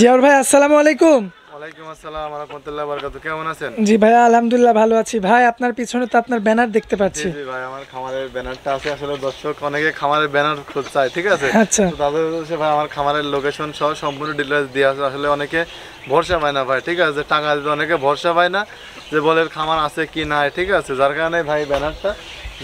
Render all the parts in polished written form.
জিয়াউর ভাই আসসালামু আলাইকুম। ওয়ালাইকুম আসসালাম ওয়া রাহমাতুল্লাহি ওয়া বারাকাতুহু। কেমন আছেন? জি ভাইয়া আলহামদুলিল্লাহ ভালো আছি। ভাই আপনার পিছনে তো আপনার ব্যানার দেখতে পাচ্ছি। জি ভাই, আমার খামারের ব্যানারটা আছে। আসলে দর্শক অনেকে খামারের ব্যানার খুঁজে চায়, ঠিক আছে? আচ্ছা তো তাদের হচ্ছে ভাই আমার খামারের লোকেশন সহ সম্পূর্ণ ডিটেইলস দেওয়া আছে। আসলে অনেকে ভরসা পায় না ভাই, ঠিক আছে? টাকা দিতে অনেকে ভরসা পায় না, যে বলে খামার আছে কি নাই, ঠিক আছে? যার কারণে ভাই ব্যানারটা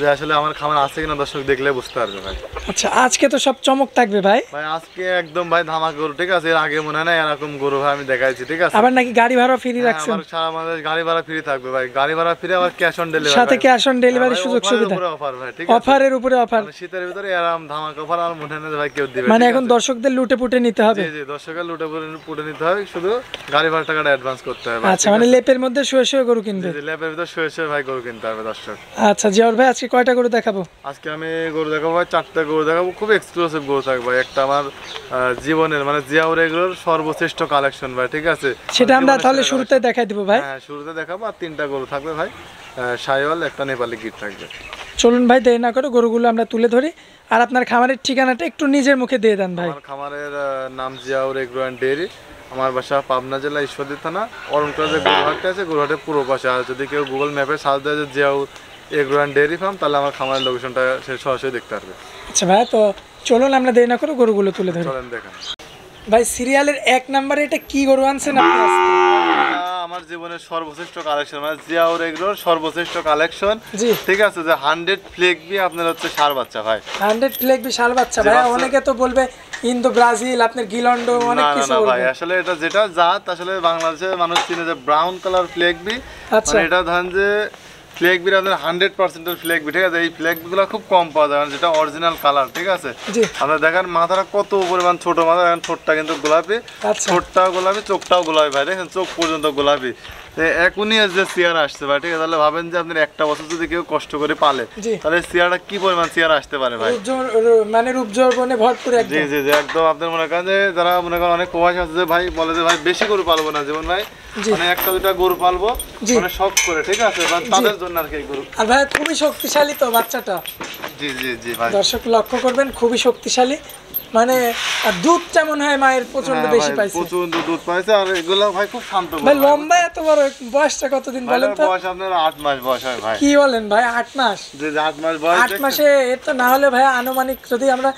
যে আসলে আমার খামার আছে কিনা দর্শক দেখলে বুঝতে পারবে ভাই। আচ্ছা আজকে তো সব চমক থাকবে ভাই। ভাই আজকে একদম ভাই ধামাকা গরু, ঠিক আছে? এর আগে মনে হয় না এরকম গরু ভাই আমি দেখাইছি, ঠিক আছে? আবার নাকি গাড়ি ভাড়া ফ্রি রাখছেন? আমার সারা মাসে গাড়ি ভাড়া ফ্রি থাকবে ভাই, গাড়ি ভাড়া ফ্রি, আবার ক্যাশ অন ডেলিভারি, সাথে ক্যাশ অন ডেলিভারি সুযোগ সুবিধা। অফার ভাই, ঠিক আছে? অফারের উপরে অফার। মানে শীতের ভিতরে আরাম ধামাকা অফার, আর মনে হয় না যে ভাই কেউ দিবে, মানে ঠিক এখন আছে? দর্শকদের লুটে পুটে নিতে হবে। জি জি, দর্শকের লুটে পুটে নিতে হবে, শুধু গাড়ি ভাড়া টাকাটা অ্যাডভান্স করতে হবে ভাই, আচ্ছা ঠিক মানে আছে? লেপের মধ্যে শুয়ে শুয়ে গরু কিনবে। জি জি, ল্যাপের ভিতর শুয়ে শুয়ে ভাই গরু কিনতে হবে দর্শক। আচ্ছা জিয়াউর ভাই আজকে কয়টা গরু দেখাবো? আজকে আমি গরু দেখাবো ভাই, 4টা গরু দেখাবো, খুব এক্সক্লুসিভ গরু থাকবে ভাই। একটা আমার জীবনের মানে জিয়াউর এগুলোর সর্বশ্রেষ্ঠ কালেকশন ভাই, ঠিক আছে? সেটা আমরা জীবনের তাহলে সেরা শুরুতে collection। দেখাই দিব ভাই। হ্যাঁ শুরুতে দেখাবো, আর 3টা গরু থাকবে ভাই, শাহিওয়াল, একটা নেপালি গির থাকবে। চলুন ভাই দেরি না করে গরুগুলো আমরা তুলে ধরি। আর আপনার খামারের ঠিকানাটা একটু নিজের মুখে দিয়ে দেন ভাই। আমার খামারের নাম জিয়াউর এগ্রো অ্যান্ড ডেয়ারি। আমার বাসা পাবনা জেলা ঈশ্বরদী থানা অরণকুলা যে গরুহাটটা আছে, গরুহাটের পুরো পাশে। আর যদি কেউ গুগল ম্যাপে সার্চ দেয় যে Ziaur agro and dairy farm, তাহলে আমার খামারের লোকেশনটা সে সরাসরি দেখতে পারবে। আচ্ছা ভাই তো চলুন আমরা দেরি না করে গরুগুলো তুলে ধরি। চলেন দেখেন। ভাই সিরিয়ালের 1 নম্বরে এটা কি গরু আনছেন আপনি আজকে? এটা আমার জীবনের সর্বশ্রেষ্ঠ কালেকশন, মানে জিয়াউর এগ্রোর সর্বশ্রেষ্ঠ কালেকশন, জি ঠিক আছে? যে 100 ফ্লেক বি আপনার হচ্ছে ষাঁড় বাচ্চা ভাই। 100 ফ্লেক বিশাল বাচ্চা জি, ভাই। বাচ্চা। অনেকে তো বলবে ইন্দো ব্রাজিল, আপনার গিলন্ডো, অনেক না না কিছু না ভাই, বলবে। আসলে এটা যেটা জাত, আসলে বাংলাদেশের মানুষ চিনে যে ব্রাউন কালার ফ্লেক বি। আচ্ছা মানে এটা ধরেন যে ফ্লেক বির আপনার 100% ফ্লেক বি, ঠিক আছে? এই ফ্লেক বিগুলো খুব কম পাওয়া যায়, মানে যেটা অরিজিনাল কালার, ঠিক আছে? জি আপনার দেখেন মাথাটা কত পরিমাণ ছোট মাথা, দেখেন ঠোঁটটা কিন্তু গোলাপি, আচ্ছা ঠোঁটটাও গোলাপি, চোখটাও গোলাপি ভাই, দেখেন চোখ পর্যন্ত গোলাপি। এখনই যে চেয়ারা আসছে ভাই, ঠিক আছে? তাহলে ভাবেন যে আপনার একটা বছর যদি কেউ কষ্ট করে পালে, জি তাহলে চেয়ারটা কি পরিমাণ চেয়ারা আসতে পারে ভাই। মানে রূপ যৌবনে ভরপুর জি একদম। জি জি, একদম। আপনার মনে করেন যে যারা মনে করেন অনেক প্রবাসী আছে যে ভাই বলে যে ভাই বেশি গরু পালবো না জীবন ভাই, জি মানে একটা দুটা গরু পালবো, জি। মানে শখ করে, ঠিক আছে? বা তাদের জন্য আর কি এই গরু। আর ভাই খুবই শক্তিশালী তো বাচ্চাটা, জি জি জি ভাই। দর্শক লক্ষ্য করবেন খুবই শক্তিশালী। মানে আর দুধটা মনে হয় মায়ের প্রচন্ড হ্যাঁ বেশি ভাই, পাইছে। প্রচন্ড দুধ পাইছে, আর এগুলো ভাই খুব শান্ত গরু ভাই ভাই। লম্বা এত বড়, বয়সটা কতদিন ভাই, বলেন তো? বয়স আপনার 8 মাস বয়স হয় ভাই। কি বলেন ভাই 8 মাস? যে 8 মাস বয়স 8 মাসে এর তো না হলে ভাই আনুমানিক যদি আমরা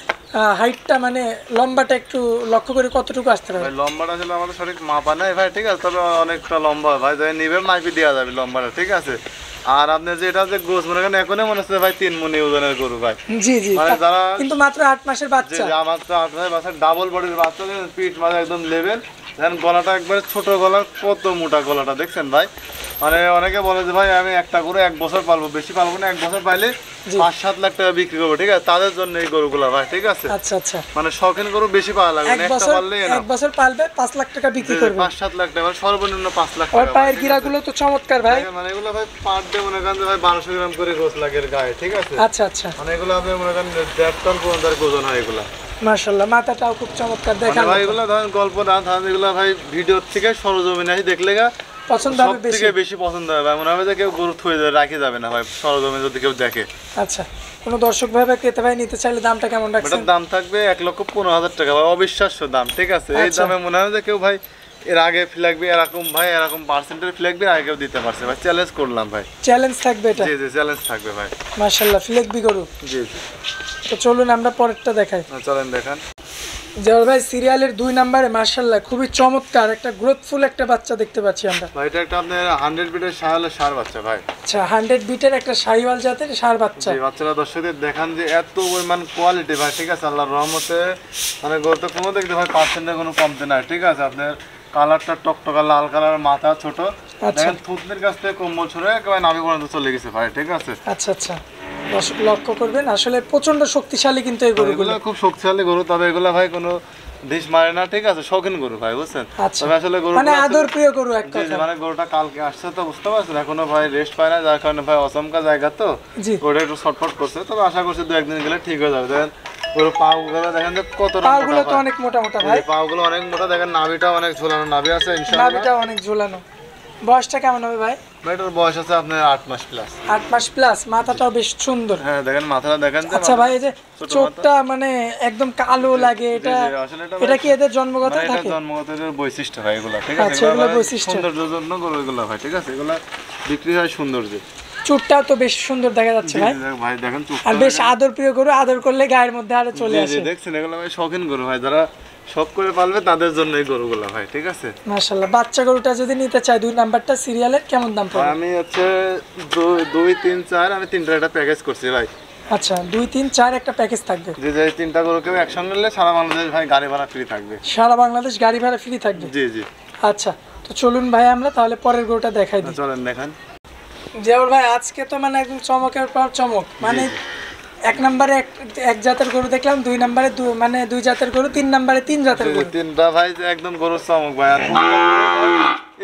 হাইটটা মানে লম্বাটা একটু লক্ষ্য করি কতটুকু আসতে পারে? ভাই লম্বাটা আসলে আমাদের সঠিক মাপা নাই ভাই, ঠিক আছে? তবে অনেকটা লম্বা হয় ভাই, যাই নিবে মাইপি দেওয়া যাবে লম্বাটা, ঠিক আছে? আর আপনার যে এটা যে গোছ মনে করেন এখনই মনে হচ্ছে ভাই 3 মণ ওজনের গরু ভাই। জি জি মানে যারা কিন্তু মাত্র 8 মাসের বাচ্চা। যে আমার তো আপনার বাচ্চা ডাবল বডির বাচ্চা, পিঠ মাঝে একদম লেভেল, দেখেন গলাটা একবারে ছোট গলা, কত মোটা গলাটা দেখছেন ভাই। মানে অনেকে বলে যে ভাই আমি একটা গরু 1 বছর পালবো, বেশি পালবো না, 1 বছর পাইলে জি। 5-7 লাখ টাকা বিক্রি করবো, ঠিক আছে? তাদের জন্য এই গরুগুলো ভাই, ঠিক আছে? আচ্ছা আচ্ছা মানে শখের গরু বেশি পাওয়া লাগবে এক না, একটা বছর পাললেই না। 1 বছর পালবে 5 লাখ টাকা বিক্রি করবে। 5-7 লাখ টাকা, মানে সর্বনিম্ন 5 লাখ আর টাকা পায়ের ভাই, ঠিক আছে? গিরাগুলো তো চমৎকার ভাই। দেখেন, মানে এগুলো ভাই পার ডে মনে করেন যে ভাই 1200 গ্রাম করে গোছ লাগে এর গায়ে, ঠিক আছে? আচ্ছা আচ্ছা মানে এগুলো আপনি মনে করেন 1.5 টন পর্যন্ত আর ওজন হয় এগুলা। মাশাআল্লাহ মাথাটাও খুব চমৎকার মানে দেখার ভাই মতো। এগুলো ধরেন গল্প না, ধরেন এগুলো ভাই ভিডিওর থেকে সরজমিনে আসি দেখলে গা পছন্দ সব হবে বেশি। থেকে বেশি পছন্দ হবে ভাই। মনে হবে যে কেউ গরু থুয়ে রাখে যাবে না ভাই, সরজমিনে যদি কেউ দেখে। আচ্ছা কোনো দর্শক ভাই বা ক্রেতা ভাই নিতে চাইলে দামটা কেমন রাখছেন? এটার দাম থাকবে 1,15,000 টাকা ভাই, অবিশ্বাস্য দাম, ঠিক আছে? এই আচ্ছা। দামে মনে হয় যে কেউ ভাই এর আগে ফ্ল্যাগবি এরকম ভাই এরকম পার্সেন্টের ফ্ল্যাগবি আগে কেউ দিতে পারছে ভাই, চ্যালেঞ্জ করলাম ভাই। চ্যালেঞ্জ থাকবে এটা। জি জি, চ্যালেঞ্জ থাকবে ভাই। মাশাআল্লাহ ফ্লেকবি গরু। জি জি, তো চলুন আমরা পরেরটা দেখাই। চলেন দেখান। জওয়ার ভাই সিরিয়ালের 2 নম্বরে মাশাআল্লাহ খুবই চমৎকার একটা গ্রোথফুল একটা বাচ্চা দেখতে পাচ্ছি আমরা। ভাই এটা একটা আপনার 100 বিটের শাহিওয়ালের ষাঁড় বাচ্চা ভাই। আচ্ছা 100 বিটের একটা শাহিওয়াল জাতের ষাঁড় বাচ্চা। জি, বাচ্চারা দর্শকদের দেখান যে এত পরিমাণ কোয়ালিটি ভাই, ঠিক আছে? আল্লাহর রহমতে মানে গরুতে কোনো দেখতে ভাই পার্সেন্টের কোনো কমতে নাই, ঠিক আছে? আপনার কালারটা টকটকা লাল কালার, মাথা ছোট, দেখেন থুতনির কাছ থেকে কম্বল ছড়ে একেবারে নাভি পর্যন্ত চলে গেছে ভাই, ঠিক আছে? আচ্ছা আচ্ছা দর্শক লক্ষ্য করবেন আসলে প্রচন্ড শক্তিশালী কিন্তু এই গরুগুলো। এগুলো খুব শক্তিশালী গরু, তবে এগুলো ভাই কোনো ডিশ মারে না, ঠিক আছে? শৌখিন গরু ভাই, বুঝছেন? আচ্ছা তবে আসলে গরু মানে আদর প্রিয় গরু এক জি জি, কথা। মানে গরুটা কালকে আসছে তো বুঝতে পারছেন, এখনো ভাই রেস্ট পায় না, যার কারণে ভাই অচমকা জায়গা তো জি গরুটা একটু ছটফট করছে, তবে আশা করছি 2-1 দিন গেলে ঠিক হয়ে যাবে। দেখেন গরু পাগুলো দেখেন যে কত পাগুলো তো অনেক মোটা মোটা ভাই। পাগুলো অনেক মোটা, দেখেন নাভিটা অনেক ঝোলানো নাভি আছে ইনশাআল্লাহ। নাভিটা অনেক ঝোলানো। বয়সটা কেমন হবে ভাই? ভাই এটার বয়স আছে আপনার 8 মাস প্লাস। 8 মাস প্লাস, মাথাটাও বেশ সুন্দর। হ্যাঁ দেখেন মাথাটা দেখেন। আচ্ছা ভাই, এই যে চোখটা মানে একদম কালো লাগে, এটা এটা কি এদের জন্মগত থাকে? এটা জন্মগত বৈশিষ্ট্য ভাই এগুলা, ঠিক আছে? আচ্ছা, এগুলো বৈশিষ্ট্য, সৌন্দর্যের জন্য গরু এগুলা ভাই, ঠিক আছে? এগুলা বিক্রি হয় সৌন্দর্যে। চুটটাও তো বেশ সুন্দর দেখা যাচ্ছে ভাই। ভাই দেখেন চুট, আর বেশ আদর প্রিয় গরু, আদর করলে গায়ের মধ্যে আরো চলে আসে। দেখছেন এগুলো ভাই শৌখিন গরু ভাই, যারা শখ করে পালবে তাদের জন্য এই গরুগুলা ভাই, ঠিক আছে? মাশাআল্লাহ। বাচ্চা গরুটা যদি নিতে চাই 2 নাম্বারটা সিরিয়ালের, কেমন দাম পড়বে? আমি হচ্ছে 2 3 4 আমি তিনটা একটা প্যাকেজ করছি ভাই। আচ্ছা, 2 3 4 একটা প্যাকেজ থাকবে। যে তিনটা গরু কেউ একসঙ্গে নিলে সারা বাংলাদেশ ভাই গাড়ি ভাড়া ফ্রি থাকবে। সারা বাংলাদেশ গাড়ি ভাড়া ফ্রি থাকবে? জি জি। আচ্ছা, তো চলুন ভাই আমরা তাহলে পরের গরুটা দেখাই দিই। চলেন দেখান। জিয়াউল ভাই আজকে তো মানে একদম চমকের পর চমক, মানে 1 নম্বরে এক জাতের গরু দেখলাম, 2 নম্বরে মানে 2 জাতের গরু, 3 নম্বরে 3 জাতের গরু। তিনটা ভাই একদম গরুর চমক ভাই, আর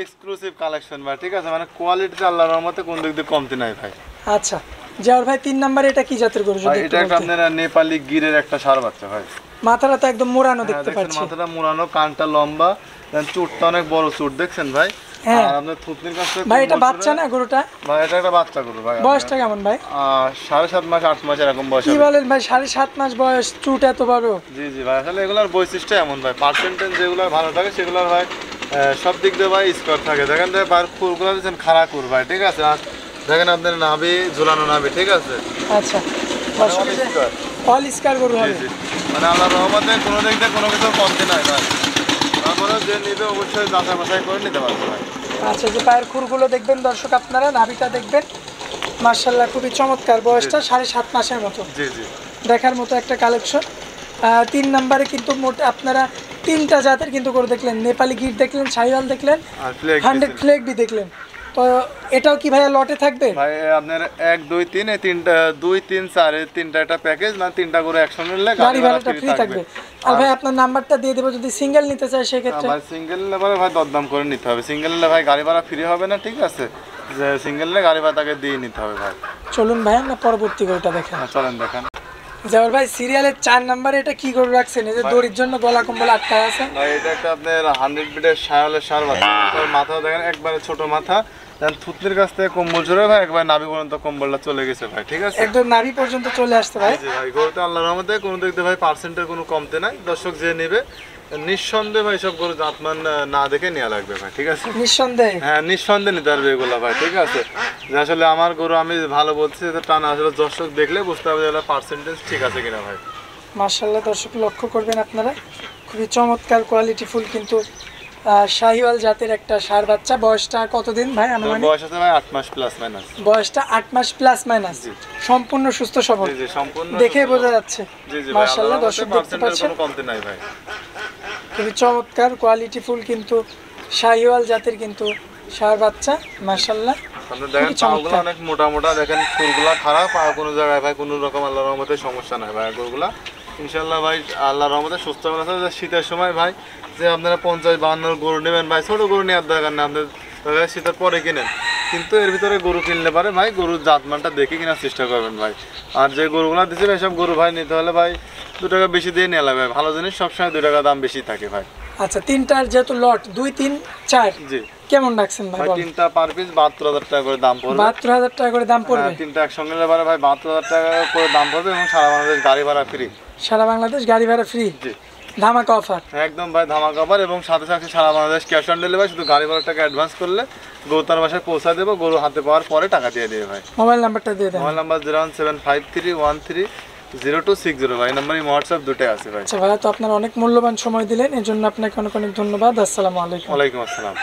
এক্সক্লুসিভ কালেকশন ভাই, ঠিক আছে? মানে কোয়ালিটিতে আল্লাহর রহমতে কোন দিক দিয়ে কমতি নাই ভাই। আচ্ছা জিয়াউল ভাই, 3 নম্বরে এটা কি জাতের গরু যদি এটা একটা আপনার নেপালি গিরের একটা ষাঁড় বাচ্চা ভাই। মাথাটা তো একদম মোড়ানো দেখতে পাচ্ছি। মাথাটা মোড়ানো, কানটা লম্বা, দেন চুটটা অনেক বড় চুট, দেখছেন ভাই? হ্যাঁ। আর আপনার থুতনির কাছে ভাই এটা বাচ্চা না গরুটা? ভাই এটা একটা বাচ্চা গরু ভাই। বয়সটা কেমন ভাই? 7.5 মাস 8 মাস এরকম বয়স। কি বলেন ভাই, 7.5 মাস বয়স, চুট এত বড়? জি জি ভাই, আসলে এগুলোর বৈশিষ্ট্য এমন ভাই, পার্সেন্টেজ যেগুলো ভালো থাকে সেগুলোর ভাই সব দিক দিয়ে ভাই স্কোর থাকে। দেখেন যে খুরগুলো দিচ্ছেন খাড়া খুর ভাই, ঠিক আছে? আর দেখেন আপনার নাভি ঝুলানো নাভি, ঠিক আছে? আচ্ছা, অল স্কার গরু হবে। মানে আল্লাহর রহমতে কোনো দিক দিয়ে কোনো কিছু কমতি নাই ভাই। তারপরে যে নিবে অবশ্যই যাচাই বাছাই করে নিতে পারবে ভাই। আচ্ছা, যে পায়ের খুরগুলো দেখবেন দর্শক আপনারা, নাভিটা দেখবেন, মাশাআল্লাহ খুবই চমৎকার। বয়সটা 7.5 মাসের মতো, জি জি, দেখার মতো একটা কালেকশন। 3 নম্বরে কিন্তু মোট আপনারা 3টা জাতের কিন্তু করে দেখলেন, নেপালি গির দেখলেন, শাহিওয়াল দেখলেন, আর ফ্লেগ 100 ফ্লেগ বি দেখলেন। তো এটাও কি ভাইয়া লটে থাকবে? ভাই আপনার 1 2 3 এই তিনটা 2 3 4 এই তিনটা একটা প্যাকেজ, মানে তিনটা করে একসঙ্গে নিলে গাড়ি ভাড়াটা ফ্রি থাকবে। আর ভাই আপনার নাম্বারটা দিয়ে দেব, যদি সিঙ্গেল নিতে চাই সেক্ষেত্রে? ভাই সিঙ্গেল নিলে ভাই দরদাম করে নিতে হবে। সিঙ্গেল নিলে ভাই গাড়ি ভাড়া ফ্রি হবে না, ঠিক আছে? যে সিঙ্গেল নিলে গাড়ি ভাড়া তাকে দিয়ে নিতে হবে ভাই। চলুন ভাই আমরা পরবর্তী গরুটা দেখেন। চলেন দেখান। জাওয়ার ভাই সিরিয়ালের 4 নম্বরে এটা কি গরু রাখছেন? এই যে দড়ির জন্য গলা কম্বল আটকায় আছে। ভাই এটা একটা আপনার 100 বিটের শায়ালের ষাঁড় বাচ্চা। তার মাথা দেখেন একবারে ছোট মাথা, দেন থুতনির কাছ থেকে কম্বল ঝরে ভাই একবার নাভি পর্যন্ত কম্বলটা চলে গেছে ভাই, ঠিক আছে? একদম নাভি পর্যন্ত চলে আসছে ভাই। জি ভাই, গরুতে আল্লাহর রহমতে কোনো দিক দিয়ে ভাই পার্সেন্টের কোনো কমতে নাই। দর্শক যে নেবে নিঃসন্দেহে ভাই সব গরু জাতমান না দেখে নেওয়া লাগবে ভাই, ঠিক আছে? নিঃসন্দেহে? হ্যাঁ নিঃসন্দেহে নিতে পারবে এগুলো ভাই, ঠিক আছে? যে আসলে আমার গরু আমি ভালো বলছি তা না, আসলে দর্শক দেখলে বুঝতে হবে যে পার্সেন্টেজ ঠিক আছে কিনা ভাই। মাশাআল্লাহ, দর্শক লক্ষ্য করবেন আপনারা, খুবই চমৎকার কোয়ালিটিফুল কিন্তু শাহিওয়াল জাতের একটা ষাঁড় বাচ্চা। বয়সটা কতদিন ভাই? আনুমানিক বয়স আছে ভাই 8 মাস প্লাস মাইনাস। বয়সটা 8 মাস প্লাস মাইনাস, সম্পূর্ণ সুস্থ সবল, জি জি সম্পূর্ণ দেখে বোঝা যাচ্ছে। জি জি মাশাআল্লাহ, দর্শক দেখতে পাচ্ছেন কোনো কমতি নাই ভাই। খুবই চমৎকার কোয়ালিটিফুল কিন্তু শাহিওয়াল জাতের কিন্তু ষাঁড় বাচ্চা, মাশাআল্লাহ। আপনারা দেখেন পাগুলো অনেক মোটা মোটা, দেখেন খুরগুলা খারাপ, আর কোনো জায়গায় ভাই কোনো রকম আল্লাহর রহমতে সমস্যা নাই ভাই। গরুগুলা ইনশাআল্লাহ ভাই আল্লাহর রহমতে সুস্থ হবে। আছে শীতের সময় ভাই যে আপনারা 50 52 গরু নেবেন ভাই, ছোট গরু নেওয়ার দরকার না, আপনাদের শীতের পরে কিনেন, কিন্তু এর ভিতরে গরু কিনলে পারে ভাই গরুর জাতমানটা দেখে কেনার চেষ্টা করবেন ভাই। আর যে গরুগুলা দিচ্ছে ভাই সব গরু ভাই নিতে হলে ভাই 2 টাকা বেশি দিয়ে নেওয়া লাগবে। ভালো জিনিস সবসময় 2 টাকা দাম বেশি থাকে ভাই। আচ্ছা, 3টার যেহেতু লট 2 3 4, জি কেমন রাখছেন ভাই? ভাই 3টা পার পিস 72,000 টাকা করে দাম পড়বে। 72,000 টাকা করে দাম পড়বে? 3টা একসঙ্গে নিলে পারে ভাই 72,000 টাকা করে দাম পড়বে, এবং সারা বাংলাদেশ গাড়ি ভাড়া ফ্রি। সারা বাংলাদেশ গাড়ি ভাড়া ফ্রি? জি, ধামাকা অফার একদম ভাই ধামাকা অফার। এবং সাথে সাথে সারা বাংলাদেশ ক্যাশ অন ডেলিভারি, শুধু গাড়ি ভাড়া টাকা অ্যাডভান্স করলে গরু তার বাসায় পৌঁছা দেবো, গরু হাতে পাওয়ার পরে টাকা দিয়ে দেবে ভাই। মোবাইল নাম্বারটা দিয়ে দেন। মোবাইল নাম্বার 01753130260 ভাই। এই নাম্বারে হোয়াটসঅ্যাপ দুটোই আছে ভাই। আচ্ছা ভাই, তো আপনার অনেক মূল্যবান সময় দিলেন, এর জন্য আপনাকে অনেক অনেক ধন্যবাদ। আসসালামু আলাইকুম। ওয়ালাইকুম আসসালাম।